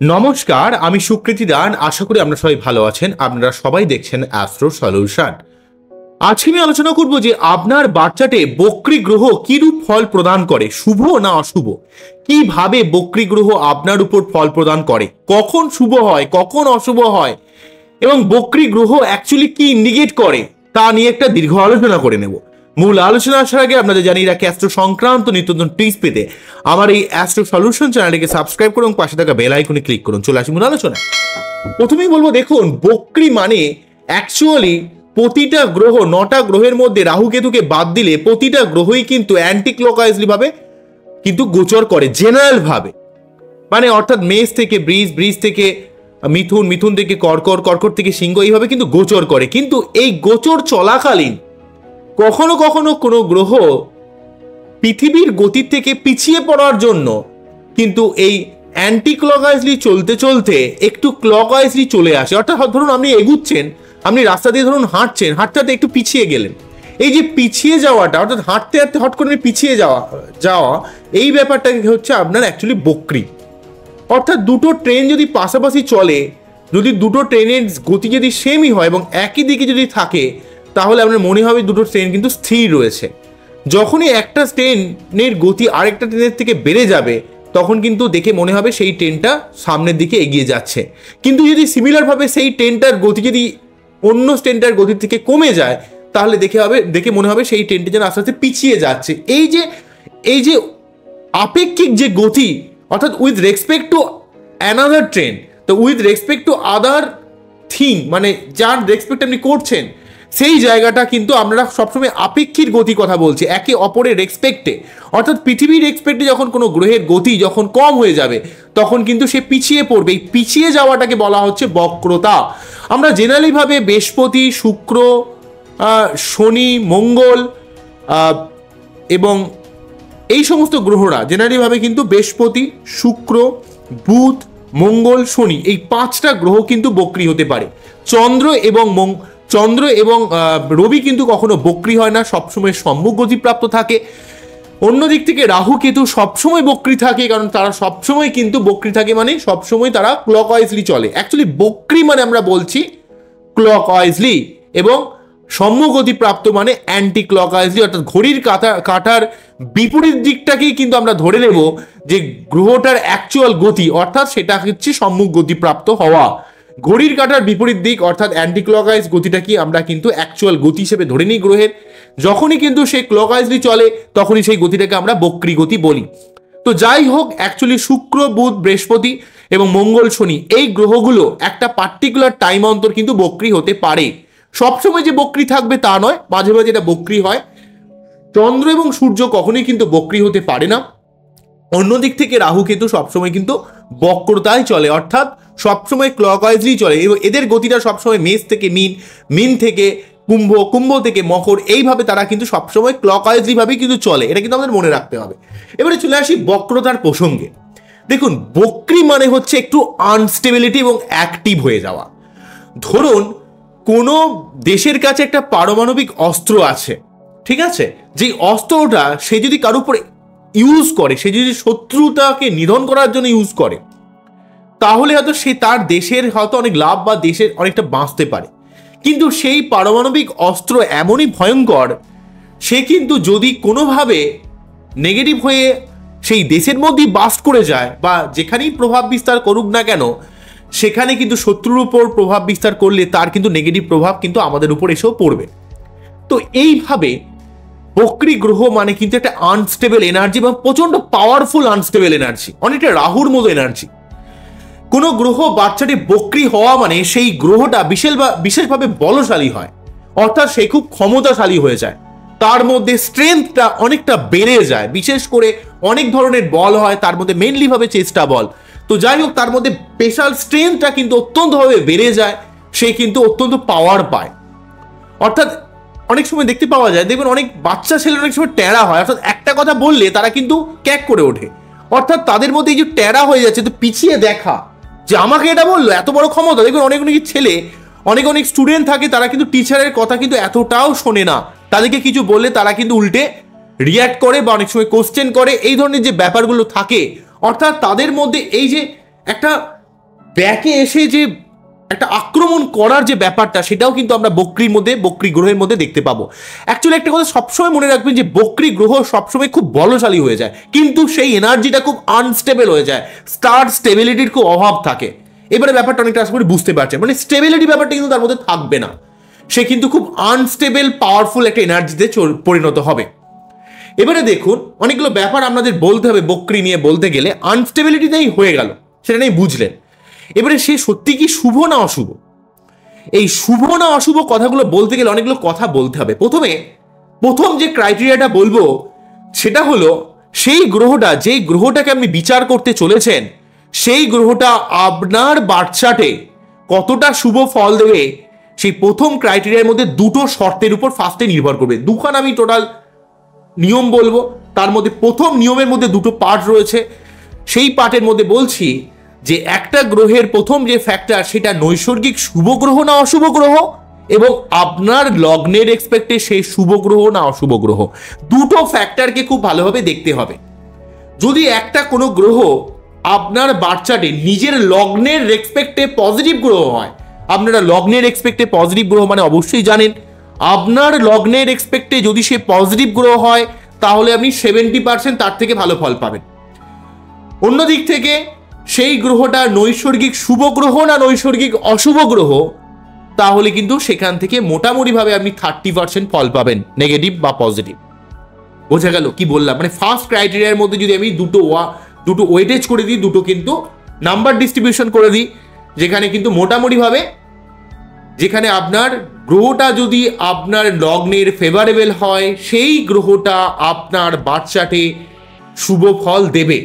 নমস্কার, আমি সুকৃতি দান। আশা করি আপনারা সবাই ভালো আছেন। আপনারা সবাই দেখছেন অ্যাস্ট্রো সলিউশন। আজকে আমি আলোচনা করব যে আপনার বাচ্চাতে বক্রী গ্রহ কিরূপ ফল প্রদান করে, শুভ না অশুভ, কিভাবে বক্রী গ্রহ আপনার উপর ফল প্রদান করে, কখন শুভ হয় কখন অশুভ হয় এবং বক্রী গ্রহ অ্যাকচুয়ালি কি ইন্ডিকেট করে তা নিয়ে একটা দীর্ঘ আলোচনা করে নেব। মূল আলোচনা আসার আগে আপনাদের জানিয়ে রাখি, অ্যাস্ট্রো সংক্রান্ত নিত্য নতুন টিপস পেতে আমার এই অ্যাস্ট্রো সলিউশন চ্যানেলটিকে সাবস্ক্রাইব করুন, পাশে থাকা বেল আইকনে ক্লিক করুন। চলে আসি মূল আলোচনা। প্রথমেই বলবো, দেখুন, বক্রী মানে অ্যাকচুয়ালি প্রতিটা গ্রহ, 9টা গ্রহের মধ্যে রাহু কেতুকে বাদ দিলে প্রতিটা গ্রহই কিন্তু অ্যান্টি ক্লকওয়াইজলি ভাবে কিন্তু গোচর করে জেনারেল ভাবে। মানে অর্থাৎ মেষ থেকে বৃষ, বৃষ থেকে মিথুন, মিথুন থেকে কর্কট, কর্কট থেকে সিংহ, এইভাবে কিন্তু গোচর করে। কিন্তু এই গোচর চলাকালীন কখনো কখনো কোনো গ্রহ পৃথিবীর গতির থেকে পিছিয়ে পড়ার জন্য কিন্তু এই অ্যান্টি ক্লকওয়াইজলি চলতে চলতে একটু ক্লকওয়াইজলি চলে আসে। অর্থাৎ ধরুন আপনি এগুচ্ছেন, আপনি রাস্তা দিয়ে ধরুন হাঁটছেন, হাঁটতে হাঁটতে একটু পিছিয়ে গেলেন। এই যে পিছিয়ে যাওয়াটা, অর্থাৎ হাঁটতে হাঁটতে হট করে পিছিয়ে যাওয়া এই ব্যাপারটাকে হচ্ছে আপনার অ্যাকচুয়ালি বক্রী। অর্থাৎ দুটো ট্রেন যদি পাশাপাশি চলে, যদি দুটো ট্রেনের গতি যদি সেমই হয় এবং একই দিকে যদি থাকে, তাহলে আপনার মনে হবে দুটো ট্রেন কিন্তু স্থির রয়েছে। যখনই একটা ট্রেনের গতি আরেকটা ট্রেনের থেকে বেড়ে যাবে, তখন কিন্তু দেখে মনে হবে সেই ট্রেনটা সামনের দিকে এগিয়ে যাচ্ছে। কিন্তু যদি সিমিলারভাবে সেই ট্রেনটার গতি যদি অন্য ট্রেনটার গতির থেকে কমে যায়, তাহলে দেখে মনে হবে সেই ট্রেনটা যেন আস্তে আস্তে পিছিয়ে যাচ্ছে। এই যে আপেক্ষিক যে গতি, অর্থাৎ with respect to another train, তো with respect to other thing, মানে যার রেসপেক্ট আপনি করছেন, সেই জায়গাটা কিন্তু আমরা সবসময় আপেক্ষিক গতি কথা বলছি, একে অপরের রেসপেক্টে। অর্থাৎ পৃথিবীর রেসপেক্টে যখন কোনো গ্রহের গতি যখন কম হয়ে যাবে, তখন কিন্তু সে পিছিয়ে পড়বে। এই পিছিয়ে যাওয়াটাকে বলা হচ্ছে বক্রতা। আমরা জেনারেলিভাবে বৃহস্পতি, শুক্র, শনি, মঙ্গল এবং এই সমস্ত গ্রহরা জেনারেলিভাবে কিন্তু বৃহস্পতি, শুক্র, বুধ, মঙ্গল, শনি, এই 5টা গ্রহ কিন্তু বক্রী হতে পারে। চন্দ্র এবং রবি কিন্তু কখনো বক্রী হয় না, সবসময় সম্মুখ গতিপ্রাপ্ত থাকে। অন্যদিক থেকে রাহু কেতু সবসময় বক্রী থাকে, কারণ তারা সবসময় কিন্তু বক্রী থাকে, মানে সবসময় তারা ক্লকওয়াইজলি চলে। অ্যাকচুয়ালি বক্রী মানে আমরা বলছি ক্লকওয়াইজলি, এবং সম্মুখ গতিপ্রাপ্ত মানে অ্যান্টি ক্লকওয়াইজলি, অর্থাৎ ঘড়ির কাঁটার বিপরীত দিকটাকেই কিন্তু আমরা ধরে নেব যে গ্রহটার অ্যাকচুয়াল গতি, অর্থাৎ সেটা হচ্ছে সম্মুখ গতিপ্রাপ্ত হওয়া। ঘড়ির কাঁটার বিপরীত দিক অর্থাৎ অ্যান্টি ক্লকওয়াইজ গতিটা কি আমরা কিন্তু অ্যাকচুয়াল গতি হিসেবে ধরে নিই গ্রহের। যখনই কিন্তু সেই ক্লকওয়াইজলি চলে, তখনই সেই গতিটাকে আমরা বক্রী গতি বলি। তো যাই হোক, অ্যাকচুয়ালি শুক্র, বুধ, বৃহস্পতি এবং মঙ্গল, শনি, এই গ্রহগুলো একটা পার্টিকুলার টাইম অন্তর কিন্তু বক্রী হতে পারে। সবসময় যে বক্রী থাকবে তা নয়, মাঝে মাঝে এটা বক্রী হয়। চন্দ্র এবং সূর্য কখনোই কিন্তু বক্রী হতে পারে না। অন্যদিক থেকে রাহু কেতু সবসময় কিন্তু বক্রতায় চলে, অর্থাৎ সবসময় ক্লকওয়াইজলি চলে, এবং এদের গতিটা সবসময় মেষ থেকে মিন, মিন থেকে কুম্ভ, কুম্ভ থেকে মকর, এইভাবে তারা কিন্তু সবসময় ক্লকওয়াইজলি ভাবে কিন্তু চলে। এটা কিন্তু আমাদের মনে রাখতে হবে। এবারে চলে আসি বক্রতার প্রসঙ্গে। দেখুন, বক্রী মানে হচ্ছে একটু আনস্টেবিলিটি এবং অ্যাক্টিভ হয়ে যাওয়া। ধরুন কোনো দেশের কাছে একটা পারমাণবিক অস্ত্র আছে, ঠিক আছে, যে অস্ত্রটা সে যদি কারোর উপরে ইউজ করে, সে যদি শত্রুতাকে নিধন করার জন্য ইউজ করে, তাহলে হয়তো সে তার দেশের হয়তো অনেক লাভ বা দেশের অনেকটা বাঁচতে পারে। কিন্তু সেই পারমাণবিক অস্ত্র এমনই ভয়ঙ্কর, সে কিন্তু যদি কোনোভাবে নেগেটিভ হয়ে সেই দেশের মধ্যেই বাস্ট করে যায়, বা যেখানেই প্রভাব বিস্তার করুক না কেন, সেখানে কিন্তু শত্রুর উপর প্রভাব বিস্তার করলে তার কিন্তু নেগেটিভ প্রভাব কিন্তু আমাদের উপর এসেও পড়বে। তো এইভাবে বক্রী গ্রহ মানে কিন্তু একটা আনস্টেবল এনার্জি, এবং প্রচন্ড পাওয়ারফুল আনস্টেবল এনার্জি, অনেকটা রাহুর মতো এনার্জি। কোনো গ্রহ বাচ্চাটি বক্রী হওয়া মানে সেই গ্রহটা বিশেষভাবে বলশালী হয়, অর্থাৎ সে খুব ক্ষমতাশালী হয়ে যায়, তার মধ্যে স্ট্রেংথটা অনেকটা বেড়ে যায়। বিশেষ করে অনেক ধরনের বল হয়, তার মধ্যে মেনলি ভাবে চেষ্টা বল। তো যাই হোক, তার মধ্যে স্পেশাল স্ট্রেংথটা কিন্তু অত্যন্তভাবে বেড়ে যায়, সে কিন্তু অত্যন্ত পাওয়ার পায়। অর্থাৎ অনেক সময় দেখতে পাওয়া যায়, দেখবেন অনেক বাচ্চা ছেলেরা অনেক সময় ট্যারা হয়, অর্থাৎ একটা কথা বললে তারা কিন্তু ক্যাক করে ওঠে। অর্থাৎ তাদের মধ্যে এই যে ট্যারা হয়ে যাচ্ছে, তো পিছিয়ে দেখা যে আমাকে এটা বললো, এত বড় ক্ষমতা। দেখবেন অনেক অনেক ছেলে, অনেক স্টুডেন্ট থাকে, তারা কিন্তু টিচারের কথা কিন্তু এতটাও শোনে না, তাদেরকে কিছু বললে তারা কিন্তু উল্টে রিয়াক্ট করে বা অনেক সময় কোশ্চেন করে, এই ধরনের যে ব্যাপারগুলো থাকে। অর্থাৎ তাদের মধ্যে এই যে একটা ব্যাকে এসে যে একটা আক্রমণ করার যে ব্যাপারটা, সেটাও কিন্তু আমরা বক্রির মধ্যে, বক্রি গ্রহের মধ্যে দেখতে পাবো। অ্যাকচুয়ালি একটা কথা সবসময় মনে রাখবেন যে বক্রি গ্রহ সবসময় খুব বলশালী হয়ে যায়, কিন্তু সেই এনার্জিটা খুব আনস্টেবল হয়ে যায়, স্টার স্টেবিলিটির খুব অভাব থাকে। এবারে ব্যাপারটা অনেকটা আশা করি বুঝতে পারছেন, মানে স্টেবিলিটি ব্যাপারটা কিন্তু তার মধ্যে থাকবে না, সে কিন্তু খুব আনস্টেবল পাওয়ারফুল একটা এনার্জিতে পরিণত হবে। এবারে দেখুন, অনেকগুলো ব্যাপার আপনাদের বলতে হবে বক্রি নিয়ে বলতে গেলে। আনস্টেবিলিটি নেই হয়ে গেল, সেটা নেই বুঝলেন। এবারে সে সত্যি কি শুভ না অশুভ, এই শুভ না অশুভ কথাগুলো বলতে গেলে অনেকগুলো কথা বলতে হবে। প্রথম যে ক্রাইটেরিয়াটা বলবো সেটা হলো, সেই গ্রহটা, যেই গ্রহটাকে আপনি বিচার করতে চলেছেন, সেই গ্রহটা আপনার বার্থ চার্টে কতটা শুভ ফল দেবে, সেই প্রথম ক্রাইটেরিয়ার মধ্যে দুটো শর্তের উপর ফার্স্টে নির্ভর করবে। দুখান আমি টোটাল নিয়ম বলবো, তার মধ্যে প্রথম নিয়মের মধ্যে দুটো পার্ট রয়েছে। সেই পার্টের মধ্যে বলছি যে একটা গ্রহের প্রথম যে ফ্যাক্টর, সেটা নৈসর্গিক শুভ গ্রহ না অশুভ গ্রহ, এবং আপনার লগ্নের এক্সপেক্টে সেই শুভ গ্রহ না অশুভ গ্রহ। দুটো ফ্যাক্টরকে খুব ভালোভাবে দেখতে হবে। যদি একটা কোনো গ্রহ আপনার বার্থ চার্টে নিজের লগ্নের রেসপেক্টে পজিটিভ গ্রহ হয়, আপনারা লগ্নের এক্সপেক্টে পজিটিভ গ্রহ মানে অবশ্যই জানেন, আপনার লগ্নের এক্সপেক্টে যদি সে পজিটিভ গ্রহ হয়, তাহলে আপনি 70% তার থেকে ভালো ফল পাবেন। অন্যদিক থেকে সেই গ্রহটা নৈসর্গিক শুভ গ্রহ না নৈসর্গিক অশুভ গ্রহ, তাহলে কিন্তু সেখান থেকে মোটামুটিভাবে আপনি 30% ফল পাবেন, নেগেটিভ বা পজিটিভ। বোঝা গেল কি বললাম? মানে ফার্স্ট ক্রাইটেরিয়ার মধ্যে যদি আমি দুটো ওয়েটেজ করে দিই, দুটো কিন্তু নাম্বার ডিস্ট্রিবিউশন করে দিই, যেখানে কিন্তু মোটামুটিভাবে, যেখানে আপনার গ্রহটা যদি আপনার লগ্নের ফেভারেবল হয়, সেই গ্রহটা আপনার বার্থ চার্টে শুভ ফল দেবে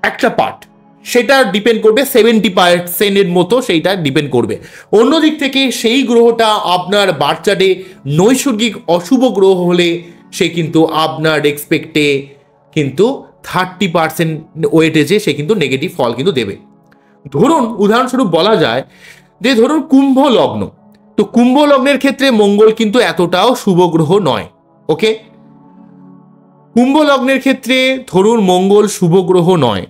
একটা পার্ট, সেটা ডিপেন্ড করবে 70% মতো, সেইটা ডিপেন্ড করবে। অন্যদিক থেকে সেই গ্রহটা আপনার বার্থ চার্টে নৈসর্গিক অশুভ গ্রহ হলে, সে কিন্তু আপনার এক্সপেক্টে কিন্তু 30% ওয়েটেজে সে কিন্তু নেগেটিভ ফল কিন্তু দেবে। ধরুন উদাহরণস্বরূপ বলা যায় যে ধরুন কুম্ভ লগ্ন, তো কুম্ভ লগ্নের ক্ষেত্রে মঙ্গল কিন্তু এতটাও শুভ গ্রহ নয়। ওকে, কুম্ভ লগ্নের ক্ষেত্রে ধরুন মঙ্গল শুভ গ্রহ নয়,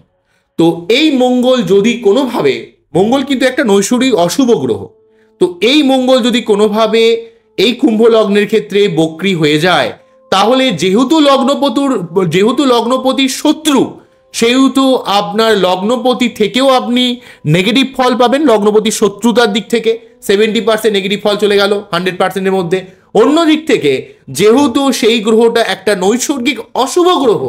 তো এই মঙ্গল যদি কোনোভাবে, মঙ্গল কিন্তু একটা নৈসর্গিক অশুভ গ্রহ, তো এই মঙ্গল যদি কোনোভাবে এই কুম্ভ লগ্নের ক্ষেত্রে বক্রী হয়ে যায়, তাহলে যেহেতু লগ্নপতির শত্রু, সেহেতু আপনার লগ্নপতি থেকেও আপনি নেগেটিভ ফল পাবেন। লগ্নপতির শত্রুতার দিক থেকে 70% নেগেটিভ ফল চলে গেল 100%-এর মধ্যে। অন্য দিক থেকে যেহেতু সেই গ্রহটা একটা নৈসর্গিক অশুভ গ্রহ,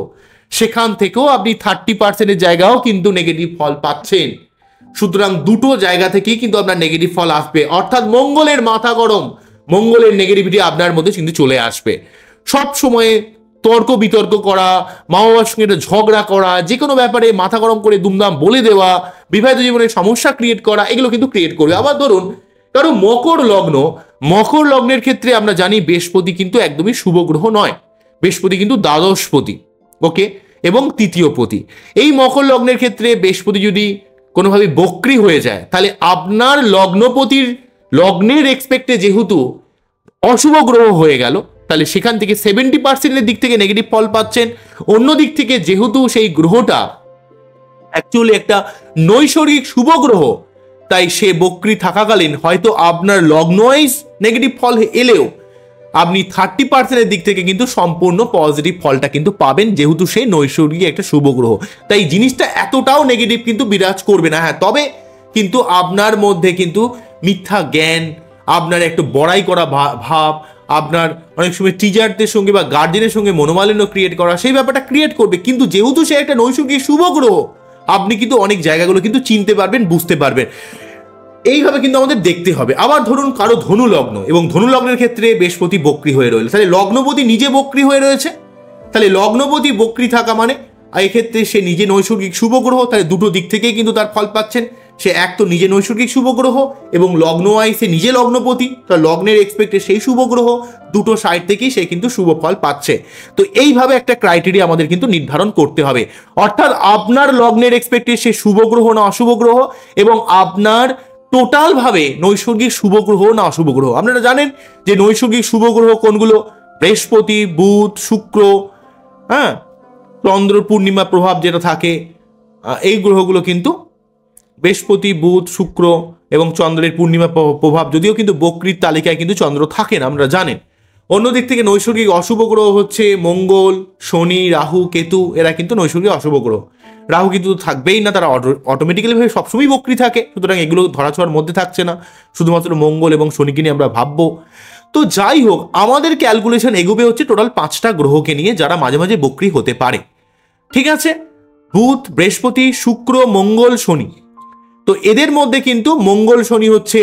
সেখান থেকেও আপনি 30%-এর জায়গাও কিন্তু নেগেটিভ ফল পাচ্ছেন। সুতরাং দুটো জায়গা থেকেই কিন্তু আপনার নেগেটিভ ফল আসবে, অর্থাৎ মঙ্গলের মাথা গরম, মঙ্গলের নেগেটিভিটি আপনার মধ্যে কিন্তু চলে আসবে। সব সময় তর্ক বিতর্ক করা, মা বাবার সঙ্গে ঝগড়া করা, যে কোনো ব্যাপারে মাথা গরম করে দুমদাম বলে দেওয়া, বিবাহিত জীবনে সমস্যা ক্রিয়েট করা, এগুলো কিন্তু ক্রিয়েট করবে। আবার ধরুন কারণ মকর লগ্নের ক্ষেত্রে আমরা জানি বৃহস্পতি কিন্তু একদমই শুভ গ্রহ নয়, বৃহস্পতি কিন্তু দ্বাদশপতি, ওকে, এবং তৃতীয়পতি। এই মকর লগ্নের ক্ষেত্রে বৃহস্পতি যদি কোনোভাবে বক্রী হয়ে যায়, তাহলে আপনার লগ্নপতির লগ্নের এক্সপেক্টে যেহেতু অশুভ গ্রহ হয়ে গেল, তাহলে সেখান থেকে 70%-এর দিক থেকে নেগেটিভ ফল পাচ্ছেন। অন্য দিক থেকে যেহেতু সেই গ্রহটা অ্যাকচুয়ালি একটা নৈসর্গিক শুভ গ্রহ, তাই সে বক্রী থাকাকালীন হয়তো আপনার লগ্ন ওয়াইজ নেগেটিভ ফল এলেও আপনি 30%-এর দিক থেকে কিন্তু সম্পূর্ণ পজিটিভ ফলটা কিন্তু পাবেন, যেহেতু সে নৈসর্গিক একটা শুভ গ্রহ। তাই জিনিসটা এতটাও নেগেটিভ কিন্তু বিরাজ করবে না। হ্যাঁ, তবে কিন্তু আপনার মধ্যে কিন্তু মিথ্যা জ্ঞান, আপনার একটু বড়াই করা ভাব, আপনার অনেক সময় টিচারদের সঙ্গে বা গার্জেনের সঙ্গে মনোমালিন্য ক্রিয়েট করা, সেই ব্যাপারটা ক্রিয়েট করবে। কিন্তু যেহেতু সে একটা নৈসর্গিক শুভ গ্রহ, আপনি কিন্তু অনেক জায়গাগুলো কিন্তু চিনতে পারবেন, বুঝতে পারবেন। এইভাবে কিন্তু আমাদের দেখতে হবে। আবার ধরুন কারো ধনু লগ্ন, এবং ধনু লগ্নের ক্ষেত্রে বৃহস্পতি বক্রী হয়ে রইল, তাহলে লগ্নপতি নিজে বক্রী হয়ে রয়েছে, তাহলে লগ্নপতি বক্রী থাকা মানে এক্ষেত্রে সে নিজে নৈসর্গিক শুভ গ্রহ, তাহলে দুটো দিক থেকেই কিন্তু তার ফল পাচ্ছেন। সে এক তো নিজে নৈসর্গিক শুভ গ্রহ, এবং লগ্ন ওয়াইজ সে নিজে লগ্নপতি, তার লগ্নের এক্সপেক্টে সেই শুভ গ্রহ, দুটো সাইড থেকেই সে কিন্তু শুভ ফল পাচ্ছে। তো এইভাবে একটা ক্রাইটেরিয়া আমাদের কিন্তু নির্ধারণ করতে হবে, অর্থাৎ আপনার লগ্নের এক্সপেক্টে সে শুভ গ্রহ না অশুভ গ্রহ, এবং আপনার টোটাল ভাবে নৈসর্গিক শুভ গ্রহ না অশুভ গ্রহ। আপনারা জানেন যে নৈসর্গিক শুভ গ্রহ কোনগুলো? বৃহস্পতি, বুধ, শুক্র, হ্যাঁ, চন্দ্র পূর্ণিমা প্রভাব যেটা থাকে, এই গ্রহগুলো কিন্তু বৃহস্পতি, বুধ, শুক্র এবং চন্দ্রের পূর্ণিমা প্রভাব, যদিও কিন্তু বক্রীর তালিকায় কিন্তু চন্দ্র থাকে না, আমরা জানেন। অন্যদিক থেকে নৈসর্গিক অশুভ গ্রহ হচ্ছে মঙ্গল, শনি, রাহু, কেতু, এরা কিন্তু নৈসর্গিক অশুভ গ্রহ। রাহু কিন্তু থাকবেই না, তারা অটোমেটিক্যালি ভাবে সবসময় বক্রী থাকে, সুতরাং এগুলো ধরাছোঁয়ার মধ্যে থাকছে না, শুধুমাত্র মঙ্গল এবং শনিকে নিয়ে আমরা ভাববো। তো যাই হোক, আমাদের ক্যালকুলেশন এগোবে হচ্ছে টোটাল 5টা গ্রহকে নিয়ে যারা মাঝে মাঝে বক্রী হতে পারে, ঠিক আছে? বুধ, বৃহস্পতি, শুক্র, মঙ্গল, শনি। তো এদের মধ্যে কিন্তু মঙ্গল, শনি হচ্ছে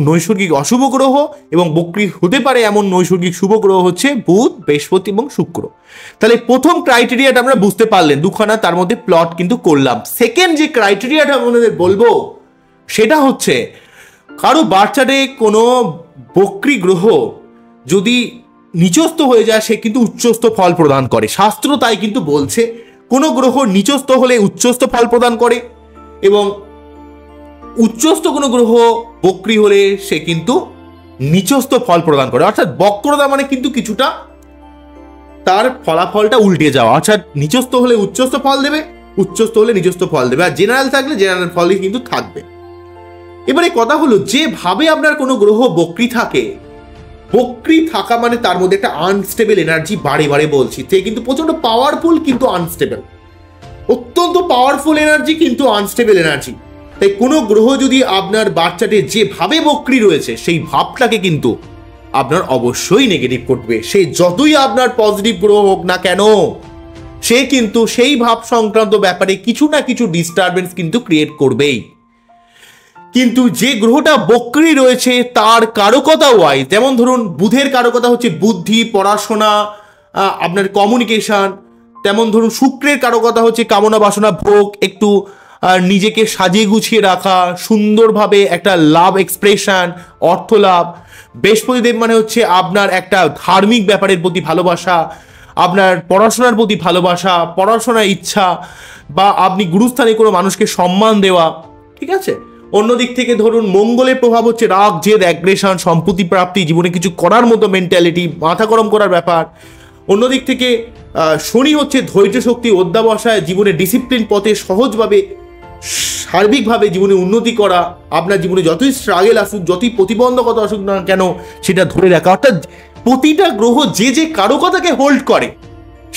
নৈসর্গিক অশুভ গ্রহ এবং বক্রী হতে পারে এমন নৈসর্গিক শুভ গ্রহ হচ্ছে বুধ, বৃহস্পতি এবং শুক্র। তাহলে প্রথম ক্রাইটেরিয়াটা আমরা বুঝতে পারলেন, দুখানা তার মধ্যে প্লট কিন্তু করলাম। সেকেন্ড যে ক্রাইটেরিয়াটা আমাদের বলবো সেটা হচ্ছে কারো বাচ্চাতে কোনো বক্রী গ্রহ যদি নিচস্থ হয়ে যায় সে কিন্তু উচ্চস্থ ফল প্রদান করে। শাস্ত্র তাই কিন্তু বলছে কোনো গ্রহ নিচস্থ হলে উচ্চস্থ ফল প্রদান করে এবং উচ্চস্থ কোনো গ্রহ বক্রী হলে সে কিন্তু নিচস্থ ফল প্রদান করে। অর্থাৎ বক্রতা মানে কিন্তু কিছুটা তার ফলাফলটা উল্টে যাওয়া, অর্থাৎ নিচস্থ হলে উচ্চস্থ ফল দেবে, উচ্চস্থ হলে নিচস্থ ফল দেবে, আর জেনারেল থাকলে জেনারেল ফলই কিন্তু থাকবে। এবারে কথা হলো, যেভাবে আপনার কোনো গ্রহ বক্রী থাকে, বক্রী থাকা মানে তার মধ্যে একটা আনস্টেবল এনার্জি, বারে বারে বলছি, সে কিন্তু প্রচন্ড পাওয়ারফুল কিন্তু আনস্টেবল, অত্যন্ত পাওয়ারফুল এনার্জি কিন্তু আনস্টেবল এনার্জি। তাই কোনো গ্রহ যদি আপনার বাচ্চাটি যেভাবে বক্রী রয়েছে সেই ভাবটাকে কিন্তু আপনার অবশ্যই নেগেটিভ করবে। সে যতই আপনার পজিটিভ গ্রহ হোক না কেন, সে কিন্তু সেই ভাব সংক্রান্ত ব্যাপারে কিছু না কিছু ডিস্টারবেন্স কিন্তু ক্রিয়েট করবেই। কিন্তু যে গ্রহটা বক্রী রয়েছে তার কারকতা ওয়াইজ, যেমন ধরুন বুধের কারকতা হচ্ছে বুদ্ধি, পড়াশোনা, আপনার কমিউনিকেশন, তেমন ধরুন শুক্রের কারকতা হচ্ছে কামনা বাসনা, ভোগ, একটু নিজেকে সাজিয়ে গুছিয়ে রাখা, সুন্দরভাবে একটা লাভ এক্সপ্রেশন, অর্থ লাভ। বৃহস্পতিদেব মানে হচ্ছে আপনার একটা ধার্মিক ব্যাপারের প্রতি ভালোবাসা, আপনার পড়াশোনার প্রতি ভালোবাসা, পড়াশোনার ইচ্ছা, বা আপনি গুরুস্থানে কোনো মানুষকে সম্মান দেওয়া, ঠিক আছে? অন্যদিক থেকে ধরুন মঙ্গলের প্রভাব হচ্ছে রাগ, জেদ, অ্যাগ্রেশন, সম্পত্তি প্রাপ্তি, জীবনে কিছু করার মতো মেন্টালিটি, মাথা গরম করার ব্যাপার। অন্যদিক থেকে শনি হচ্ছে ধৈর্য শক্তি, অধ্যাবসায়, জীবনে ডিসিপ্লিন পথে সহজভাবে সার্বিকভাবে জীবনে উন্নতি করা, আপনার জীবনে যতই স্ট্রাগল আসুক, যতই প্রতিবন্ধকতা আসুক না কেন সেটা ধরে রাখা। অর্থাৎ প্রতিটা গ্রহ যে যে কারকতাকে হোল্ড করে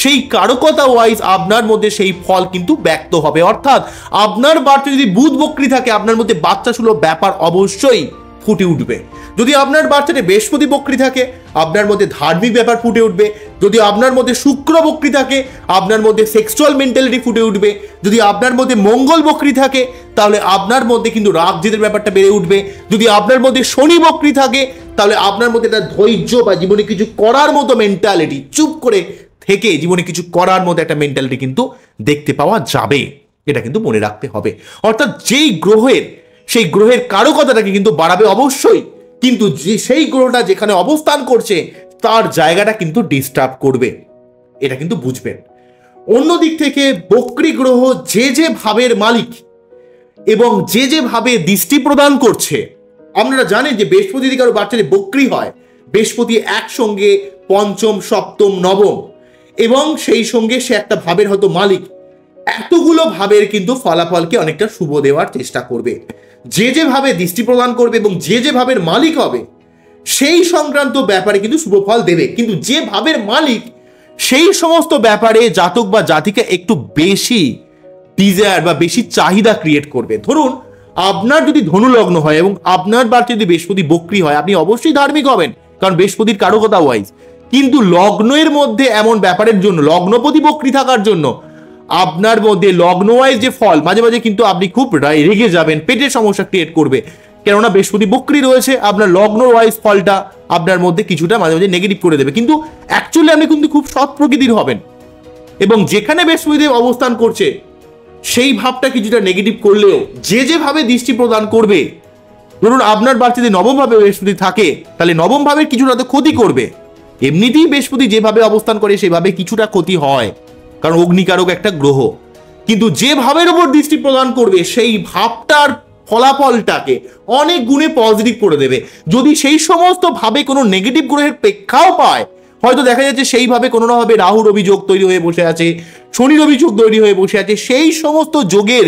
সেই কারকতা ওয়াইজ আপনার মধ্যে সেই ফল কিন্তু ব্যক্ত হবে। অর্থাৎ আপনার বাচ্চা যদি বুধ বক্রী থাকে, আপনার মধ্যে বাচ্চা সুলভ ব্যাপার অবশ্যই ফুটে উঠবে। যদি আপনার বাচ্চাতে বৃহস্পতি বক্রী থাকে, আপনার মধ্যে ধার্মিক ব্যাপার ফুটে উঠবে। যদি আপনার মধ্যে শুক্র বক্রী থাকে, আপনার মধ্যে সেক্সুয়াল মেন্টালিটি ফুটে উঠবে। যদি আপনার মধ্যে মঙ্গল বক্রী থাকে, তাহলে আপনার মধ্যে কিন্তু রাগ জেদের ব্যাপারটা বেড়ে উঠবে। যদি আপনার মধ্যে শনি বক্রী থাকে, তাহলে আপনার মধ্যে একটা ধৈর্য বা জীবনে কিছু করার মতো মেন্টালিটি, চুপ করে থেকে জীবনে কিছু করার মতো একটা মেন্টালিটি কিন্তু দেখতে পাওয়া যাবে। এটা কিন্তু মনে রাখতে হবে। অর্থাৎ যেই গ্রহের, সেই গ্রহের কারকতাটাকে কিন্তু বাড়াবে অবশ্যই, কিন্তু সেই গ্রহটা যেখানে অবস্থান করছে তার জায়গাটা কিন্তু ডিস্টার্ব করবে, এটা কিন্তু বুঝবেন। অন্যদিক থেকে বক্রী গ্রহ যে যে ভাবের মালিক এবং যে যে ভাবে দৃষ্টি প্রদান করছে, আপনারা জানেন যে বৃহস্পতি যদি কারো বাচ্চাদের বক্রী হয়, বৃহস্পতি একসঙ্গে পঞ্চম, সপ্তম, নবম এবং সেই সঙ্গে সে একটা ভাবের হয়তো মালিক, এতগুলো ভাবের কিন্তু ফলাফলকে অনেকটা শুভ দেওয়ার চেষ্টা করবে। যে যে ভাবে দৃষ্টি প্রদান করবে এবং যে যে ভাবের মালিক হবে সেই সংক্রান্ত ব্যাপারে কিন্তু শুভ ফল দেবে। কিন্তু যে ভাবের মালিক সেই সমস্ত ব্যাপারে জাতক বা জাতিকা একটু বেশি ডিজায়ার বা বেশি চাহিদা ক্রিয়েট করবে। ধরুন আপনার যদি ধনু লগ্ন হয় এবং আপনার বাচ্চা যদি বৃহস্পতি বক্রী হয়, আপনি অবশ্যই ধার্মিক হবেন, কারণ বৃহস্পতির কারকতা ওয়াইজ। কিন্তু লগ্নের মধ্যে এমন ব্যাপারের জন্য, লগ্নপতি বক্রী থাকার জন্য আপনার মধ্যে লগ্ন ওয়াইজ যে ফল, মাঝে মাঝে কিন্তু আপনি খুব রেগে যাবেন, পেটের সমস্যা ক্রিয়েট করবে, কেননা বৃহস্পতি বক্রী রয়েছে। আপনার লগ্ন ওয়াইজ ফলটা আপনার মধ্যে কিছুটা মাঝে মাঝে নেগেটিভ করে দেবে, কিন্তু অ্যাকচুয়ালি আপনি কিন্তু খুব সৎ প্রকৃতির হবেন। এবং যেখানে বৃহস্পতিদেব অবস্থান করছে সেই ভাবটা কিছুটা নেগেটিভ করলেও যে যেভাবে দৃষ্টি প্রদান করবে, ধরুন আপনার বাড়িতে যদি নবম ভাবে বৃহস্পতি থাকে, তাহলে নবম ভাবের কিছুটা তো ক্ষতি করবে। এমনিতেই বৃহস্পতি যেভাবে অবস্থান করে সেভাবে কিছুটা ক্ষতি হয়, কারণ অগ্নিকারক একটা গ্রহ। কিন্তু যে ভাবের উপর দৃষ্টি প্রদান করবে সেই ভাবটার ফলাফলটাকে অনেক গুণে পজিটিভ করে দেবে। যদি সেই সমস্ত ভাবে কোনো নেগেটিভ গ্রহের প্রেক্ষাও পায়, হয়তো দেখা যাচ্ছে সেইভাবে কোনো না ভাবে রাহু রবি যোগ তৈরি হয়ে বসে আছে, শনি রবি যোগ তৈরি হয়ে বসে আছে, সেই সমস্ত যোগের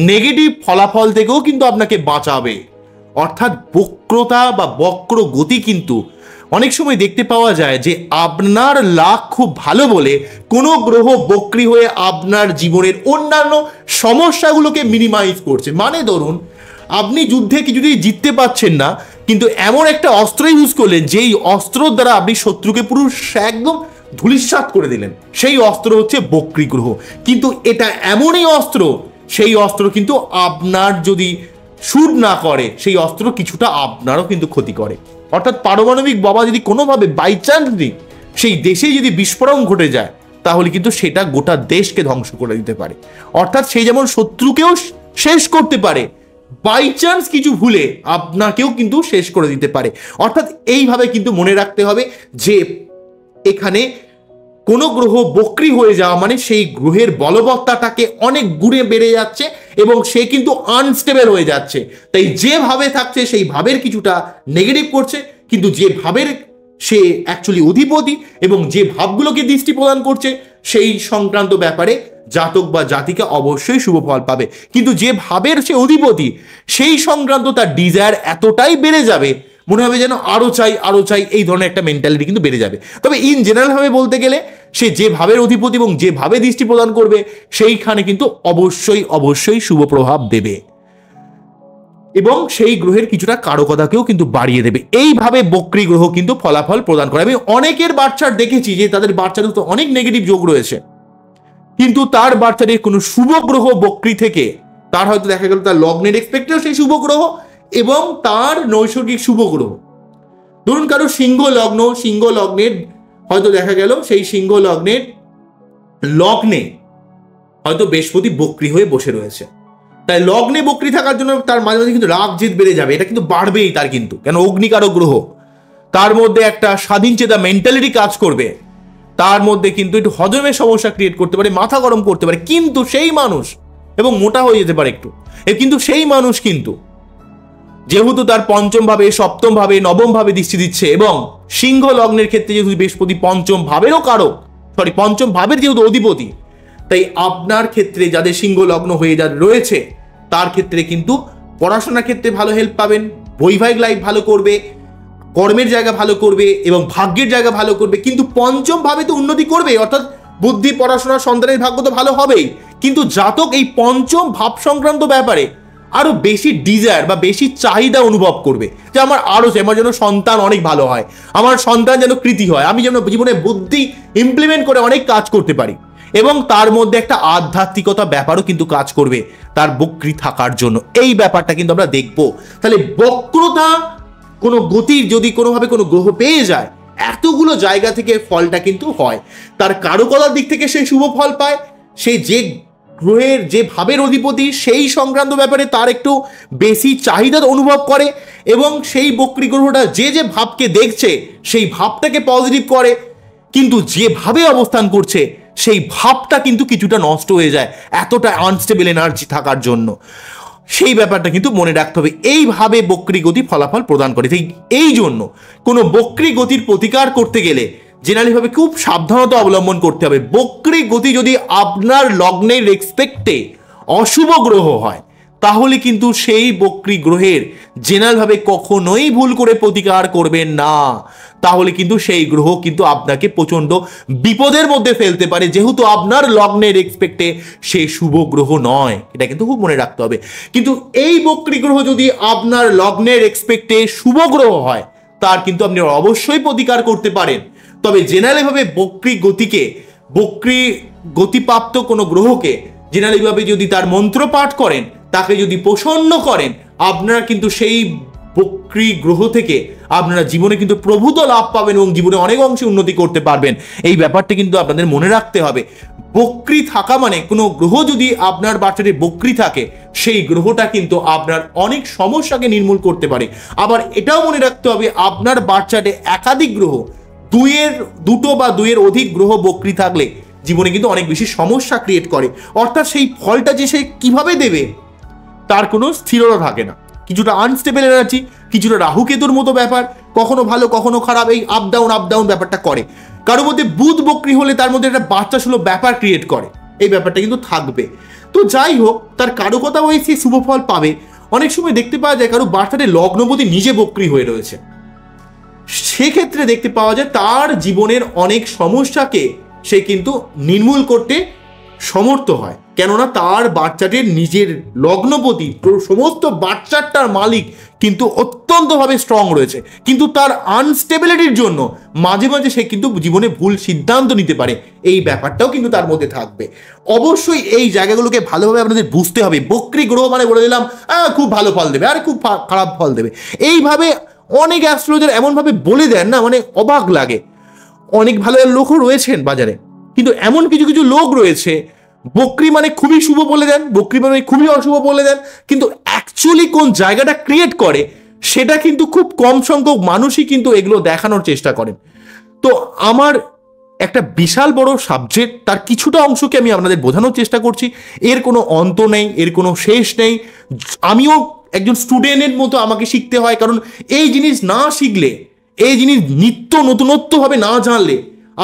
নেগেটিভ ফলাফল থেকেও কিন্তু আপনাকে বাঁচাবে। অর্থাৎ বক্রতা বা বক্র গতি কিন্তু অনেক সময় দেখতে পাওয়া যায় যে আপনার লাক খুব ভালো বলে কোনো গ্রহ বক্রী হয়ে আপনার জীবনের অন্যান্য সমস্যাগুলোকে মিনিমাইজ করছে। মানে ধরুন আপনি যুদ্ধে কিছুতেই জিততে পারছেন না, কিন্তু এমন একটা অস্ত্র ইউজ করলেন যেই অস্ত্রর দ্বারা আপনি শত্রুকে পুরো একদম ধূলিসাৎ করে দিলেন, সেই অস্ত্র হচ্ছে বক্রী গ্রহ। কিন্তু এটা এমনই অস্ত্র, সেই অস্ত্র কিন্তু আপনার যদি শুট না করে, সেই অস্ত্র কিছুটা আপনারও কিন্তু ক্ষতি করে। অর্থাৎ পারমাণবিক বোমা যদি কোনোভাবে বাই চান্স সেই দেশে যদি বিস্ফোরণ ঘটে যায়, তাহলে কিন্তু সেটা গোটা দেশকে ধ্বংস করে দিতে পারে। অর্থাৎ সেই যেমন শত্রুকেও শেষ করতে পারে, বাই চান্স কিছু ভুলে আপনাকেও কিন্তু শেষ করে দিতে পারে। অর্থাৎ এইভাবে কিন্তু মনে রাখতে হবে যে এখানে কোনো গ্রহ বক্রী হয়ে যাওয়া মানে সেই গ্রহের বলবত্তাটাকে অনেক গুণে বেড়ে যাচ্ছে এবং সে কিন্তু আনস্টেবল হয়ে যাচ্ছে। তাই যে ভাবে থাকছে সেই ভাবের কিছুটা নেগেটিভ করছে, কিন্তু যে ভাবের সে অ্যাকচুয়ালি অধিপতি এবং যে ভাবগুলোকে দৃষ্টি প্রদান করছে সেই সংক্রান্ত ব্যাপারে জাতক বা জাতিকা অবশ্যই শুভ ফল পাবে। কিন্তু যে ভাবের সে অধিপতি, সেই সংক্রান্ত তার ডিজায়ার এতটাই বেড়ে যাবে, মনে হবে যেন আরো চাই, এই ধরনের একটা মেন্টালিটি কিন্তু বেড়ে যাবে। তবে ইন জেনারেল ভাবে বলতে গেলে সে যে ভাবের অধিপতি এবং যে ভাবে দৃষ্টি প্রদান করবে, সেইখানে কিন্তু অবশ্যই শুভ প্রভাব দেবে এবং সেই গ্রহের কিছুটা কারকতাকেও কিন্তু বাড়িয়ে দেবে। এইভাবে বক্রী গ্রহ কিন্তু ফলাফল প্রদান করে। আমি অনেকের বাচ্চার দেখেছি যে তাদের বাচ্চার তো অনেক নেগেটিভ যোগ রয়েছে, কিন্তু তার বাচ্চাদের কোনো শুভ গ্রহ বক্রী থেকে তার হয়তো দেখা গেল তার লগ্নের এক্সপেক্টেও সেই শুভ গ্রহ এবং তার নৈসর্গিক শুভ গ্রহ। ধরুন কারো সিংহ লগ্নের হয়তো দেখা গেল সেই সিংহ লগ্নে হয়তো বৃহস্পতি বক্রী হয়ে বসে রয়েছে। তাই লগ্নে বক্রী থাকার জন্য তার মাঝে মাঝে কিন্তু রাগ জেদ বেড়ে যাবে, এটা কিন্তু বাড়বেই তার, কিন্তু কেন অগ্নিকারক গ্রহ, তার মধ্যে একটা স্বাধীন চেতা মেন্টালিটি কাজ করবে, তার মধ্যে কিন্তু একটু হজমের সমস্যা ক্রিয়েট করতে পারে, মাথা গরম করতে পারে, কিন্তু সেই মানুষ এবং মোটা হয়ে যেতে পারে একটু, কিন্তু সেই মানুষ কিন্তু যেহেতু তার পঞ্চম ভাবে, সপ্তম ভাবে, নবম ভাবে দৃষ্টি দিচ্ছে এবং সিংহ লগ্নের ক্ষেত্রে যেহেতু বৃহস্পতি পঞ্চম ভাবেরও কারক, পঞ্চম ভাবের যেহেতু অধিপতি, তাই আপনার ক্ষেত্রে যাদের সিংহ লগ্ন হয়ে রয়েছে তার ক্ষেত্রে কিন্তু পড়াশোনার ক্ষেত্রে ভালো হেল্প পাবেন, বৈবাহিক লাইফ ভালো করবে, কর্মের জায়গা ভালো করবে এবং ভাগ্যের জায়গা ভালো করবে। কিন্তু পঞ্চম ভাবে তো উন্নতি করবে, অর্থাৎ বুদ্ধি, পড়াশোনা, সন্তানের ভাগ্য তো ভালো হবেই, কিন্তু জাতক এই পঞ্চম ভাব সংক্রান্ত ব্যাপারে আরো বেশি ডিজায়ার বা বেশি চাহিদা অনুভব করবে যে আমার যেন সন্তান অনেক ভালো হয়, আমার সন্তান যেন কৃতি হয়, আমি যেন জীবনে বুদ্ধি ইমপ্লিমেন্ট করে অনেক কাজ করতে পারি, এবং তার মধ্যে একটা আধ্যাত্মিকতা ব্যাপারও কিন্তু কাজ করবে তার বক্রী থাকার জন্য। এই ব্যাপারটা কিন্তু আমরা দেখব। তাহলে বক্রতা কোনো গতির যদি কোনোভাবে কোনো গ্রহ পেয়ে যায়, এতগুলো জায়গা থেকে ফলটা কিন্তু হয়। তার কারকতার দিক থেকে সে শুভ ফল পায়, সে যে গ্রহের যে ভাবের অধিপতি সেই সংক্রান্ত ব্যাপারে তার একটু বেশি চাহিদা অনুভব করে এবং সেই বক্রী গ্রহটা যে ভাবকে দেখছে সেই ভাবটাকে পজিটিভ করে, কিন্তু যেভাবে অবস্থান করছে সেই ভাবটা কিন্তু কিছুটা নষ্ট হয়ে যায় এতটা আনস্টেবল এনার্জি থাকার জন্য। সেই ব্যাপারটা কিন্তু মনে রাখতে হবে। এইভাবে বক্রী গতি ফলাফল প্রদান করে। এই জন্য কোনো বক্রী গতির প্রতিকার করতে গেলে জেনারেলিভাবে খুব সাবধানতা অবলম্বন করতে হবে। বক্রী গতি যদি আপনার লগ্নের রেসপেক্টে অশুভ গ্রহ হয়, তাহলে কিন্তু সেই বক্রী গ্রহের জেনারেলভাবে কখনোই ভুল করে প্রতিকার করবেন না, তাহলে কিন্তু সেই গ্রহ কিন্তু আপনাকে প্রচন্ড বিপদের মধ্যে ফেলতে পারে, যেহেতু আপনার লগ্নের এক্সপেক্টে সে শুভ গ্রহ নয়। এটা কিন্তু খুব মনে রাখতে হবে। কিন্তু এই বক্রী গ্রহ যদি আপনার লগ্নের এক্সপেক্টে শুভ গ্রহ হয়, তার কিন্তু আপনি অবশ্যই প্রতিকার করতে পারেন। তবে জেনারেলিভাবে বক্রী গতিপ্রাপ্ত কোনো গ্রহকে জেনারেলিভাবে যদি তার মন্ত্র পাঠ করেন, তাকে যদি প্রসন্ন করেন, আপনারা কিন্তু সেই বক্রী গ্রহ থেকে আপনারা জীবনে কিন্তু প্রভূত লাভ পাবেন এবং জীবনে অনেক অংশে উন্নতি করতে পারবেন। এই ব্যাপারটা কিন্তু আপনাদের মনে রাখতে হবে। বক্রী থাকা মানে কোনো গ্রহ যদি আপনার বাচ্চাটি বক্রী থাকে, সেই গ্রহটা কিন্তু আপনার অনেক সমস্যাকে নির্মূল করতে পারে। আবার এটাও মনে রাখতে হবে আপনার বাচ্চাটি একাধিক গ্রহ, দুটো বা দুইয়ের অধিক গ্রহ বক্রী থাকলে জীবনে কিন্তু অনেক বেশি সমস্যা ক্রিয়েট করে। অর্থাৎ সেই ফলটা যে সে কিভাবে দেবে তার কোনো স্থিরতা থাকে না, কিছুটা আনস্টেবল এনার্জি, কিছুটা রাহু কেতুর মতো ব্যাপার, কখনো ভালো কখনো খারাপ, এই আপ ডাউন ব্যাপারটা করে। কারো মধ্যে বুধ বক্রি হলে তার মধ্যে একটা বাচ্চা সুলভ ব্যাপার ক্রিয়েট করে, এই ব্যাপারটা কিন্তু থাকবে। তো যাই হোক, তার কারকতা ওই সে শুভ ফল পাবে। অনেক সময় দেখতে পাওয়া যায় কারো বার্তাতে লগ্নপতি নিজে বক্রি হয়ে রয়েছে, সেক্ষেত্রে দেখতে পাওয়া যায় তার জীবনের অনেক সমস্যাকে সে কিন্তু নির্মূল করতে সমর্থ হয়, কেননা তার বাচ্চাটির নিজের লগ্নপতি সমস্ত বাচ্চাটার মালিক কিন্তু অত্যন্তভাবে স্ট্রং রয়েছে, কিন্তু তার আনস্টেবিলিটির জন্য মাঝে মাঝে সে কিন্তু জীবনে ভুল সিদ্ধান্ত নিতে পারে, এই ব্যাপারটাও কিন্তু তার মধ্যে থাকবে। অবশ্যই এই জায়গাগুলোকে ভালোভাবে আপনাদের বুঝতে হবে। বক্রি গ্রহ মানে বলে দিলাম খুব ভালো ফল দেবে আর খুব খারাপ ফল দেবে, এইভাবে অনেক অ্যাস্ট্রোলজার এমনভাবে বলে দেন না, মানে অবাক লাগে। অনেক ভালো লোকও রয়েছেন বাজারে, কিন্তু এমন কিছু কিছু লোক রয়েছে বক্রি মানে খুবই শুভ বলে দেন, বক্রি মানে খুবই অশুভ বলে দেন, কিন্তু অ্যাকচুয়ালি কোন জায়গাটা ক্রিয়েট করে সেটা কিন্তু খুব কম সংখ্যক মানুষই কিন্তু এগুলো দেখানোর চেষ্টা করেন। তো আমার একটা বিশাল বড় সাবজেক্ট, তার কিছুটা অংশকে আমি আপনাদের বোঝানোর চেষ্টা করছি। এর কোনো অন্ত নেই, এর কোনো শেষ নেই। আমিও একজন স্টুডেন্টের মতো আমাকে শিখতে হয়, কারণ এই জিনিস না শিখলে, এই জিনিস নিত্য নতুনত্বভাবে না জানলে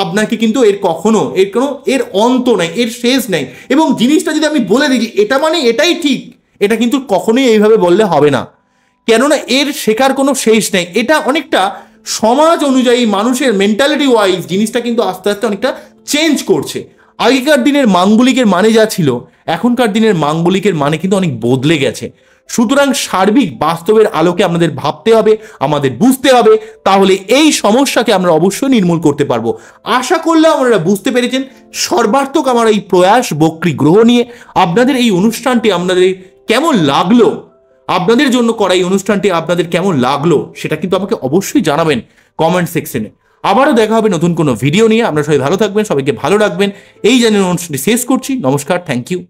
আপনাকে কিন্তু এর অন্ত নাই, এর শেষ নাই। এবং জিনিসটা যদি আমি বলে দিই এটা মানে এটাই ঠিক, এটা কিন্তু কখনোই এইভাবে বললে হবে না, কেননা এর শেখার কোনো শেষ নেই। এটা অনেকটা সমাজ অনুযায়ী মানুষের মেন্টালিটি ওয়াইজ জিনিসটা কিন্তু আস্তে আস্তে অনেকটা চেঞ্জ করছে। আগেকার দিনের মাঙ্গলিকের মানে যা ছিল, এখনকার দিনের মাঙ্গলিকের মানে কিন্তু অনেক বদলে গেছে। সুতরাং সার্বিক বাস্তবের আলোকে আমাদের ভাবতে হবে, আমাদের বুঝতে হবে, তাহলে এই সমস্যাকে আমরা অবশ্যই নির্মূল করতে পারবো। আশা করলেও আপনারা বুঝতে পেরেছেন সর্বার্থক আমার এই প্রয়াস বক্রি গ্রহ নিয়ে। আপনাদের এই অনুষ্ঠানটি আপনাদের কেমন লাগলো, আপনাদের জন্য করা এই অনুষ্ঠানটি আপনাদের কেমন লাগলো সেটা কিন্তু আমাকে অবশ্যই জানাবেন কমেন্ট সেকশনে। আবারও দেখা হবে নতুন কোনো ভিডিও নিয়ে। আপনারা সবাই ভালো থাকবেন, সবাইকে ভালো রাখবেন। এই জানিয়ে অনুষ্ঠানটি শেষ করছি। নমস্কার, থ্যাংক ইউ।